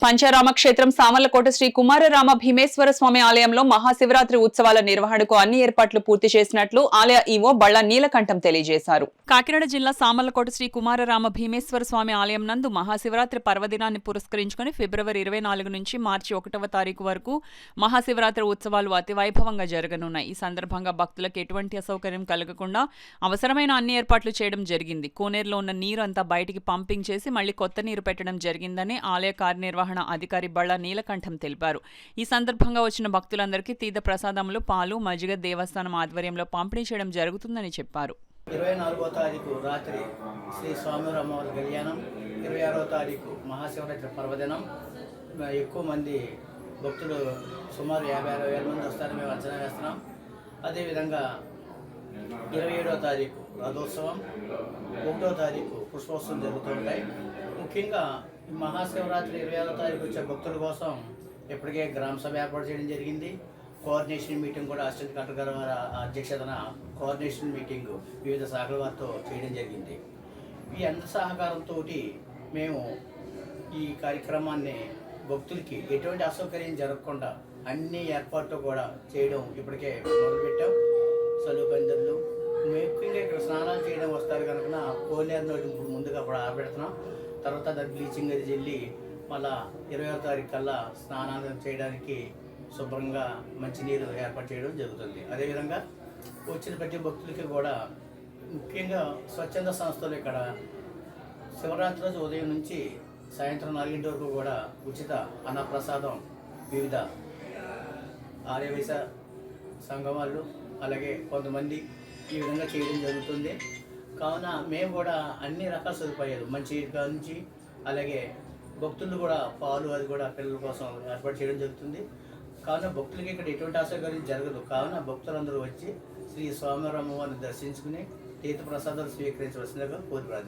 పంచారామ క్షేత్రం సామర్లకోట శ్రీ కుమారరామ భీమేశ్వర స్వామి ఆలయంలో మహాశివరాత్రి ఉత్సవాల నిర్వహణకు అన్ని ఏర్పాట్లు పూర్తి చేసినట్లు ఆలయ ఈవో బళ్ళ నీలకంఠం తెలియజేశారు. కాకినాడ జిల్లా సామర్లకోట శ్రీ కుమారరామ భీమేశ్వర స్వామి ఆలయం నందు మహాశివరాత్రి పర్వదినాన్ని పురస్కరించుకుని ఫిబ్రవరి 24 నుంచి మార్చి 1వ తారీఖు వరకు మహాశివరాత్రి ఉత్సవాలు అతి వైభవంగా జరగనున్నాయి. ఈ సందర్భంగా భక్తులకు ఎటువంటి అసౌకర్యం కలగకుండా అవసరమైన అన్ని ఏర్పాట్లు చేయడం జరిగింది. కోనేరులో ఉన్న నీరు అంతా బయటికి పంపింగ్ చేసి మళ్లీ కొత్త నీరు పెట్టడం జరిగిందని ఆలయ కార్యనిర్వహణ అధికారి బళ్ళ నీలకంఠం తెలిపారు. ఈ సందర్భంగా వచ్చిన భక్తులందరికీ తీర్థ ప్రసాదములు, పాలు, మజ్జిగ దేవస్థానం ఆధ్వర్యంలో పంపిణీ చేయడం జరుగుతుందని చెప్పారు. 24వ తారీఖు రాత్రి శ్రీ స్వామివారి కళ్యాణం, 26వ తారీఖు మహాశివరాత్రి పర్వదినం. ఎక్కువ మంది భక్తులు సుమారు 56,000 మంది వస్తారని మేము అంచనా వేస్తున్నాం. అదేవిధంగా 27వ తారీఖు రథోత్సవం, 1వ తారీఖు పుష్పోత్సవం జరుగుతూ ఉంటాయి. ముఖ్యంగా మహాశివరాత్రి 26వ తారీఖు వచ్చే భక్తుల కోసం ఇప్పటికే గ్రామ సభ ఏర్పాటు చేయడం జరిగింది. కోఆర్డినేషన్ మీటింగ్ కూడా అసిస్టెంట్ కలెక్టర్ గారి అధ్యక్షతన కోఆర్డినేషన్ మీటింగ్ వివిధ శాఖల వారితో చేయడం జరిగింది. ఈ అందరి సహకారంతో మేము ఈ కార్యక్రమాన్ని భక్తులకి ఎటువంటి అసౌకర్యం జరగకుండా అన్ని ఏర్పాట్లు కూడా చేయడం ఇప్పటికే మొదలుపెట్టాం. సలువు పందిర్లు ముఖ్యంగా ఇక్కడ స్నానాలు చేయడం వస్తారు కనుక కోనేరులో ఇప్పుడు ముందుగా అప్పుడు ఆరబెడుతున్నాం. తర్వాత దాన్ని బ్లీచింగ్ అది చల్లి మళ్ళా 20వ తారీఖు కల్లా స్నానాలు చేయడానికి శుభ్రంగా మంచినీరు ఏర్పాటు చేయడం జరుగుతుంది. అదేవిధంగా వచ్చిన ప్రతి భక్తులకి కూడా ముఖ్యంగా స్వచ్ఛంద సంస్థలు ఇక్కడ శివరాత్రి రోజు ఉదయం నుంచి సాయంత్రం 4 వరకు కూడా ఉచిత అన్నప్రసాదం వివిధ ఆర్యవైశ్య సంఘం వాళ్ళు అలాగే కొంతమంది ఈ విధంగా చేయడం జరుగుతుంది. కావున మేము కూడా అన్ని రకాల సదుపాయాలు మంచి నుంచి అలాగే భక్తులు కూడా పాలు అది కూడా పిల్లల కోసం ఏర్పాటు చేయడం జరుగుతుంది. కావున భక్తులకి ఇక్కడ ఎటువంటి అసౌకర్యం జరగదు. కావున భక్తులందరూ వచ్చి శ్రీ స్వామివారి అమ్మవారిని దర్శించుకుని తీర్థ ప్రసాదాలు స్వీకరించవలసిందిగా కోరి ప్రార్థిస్తున్నాం.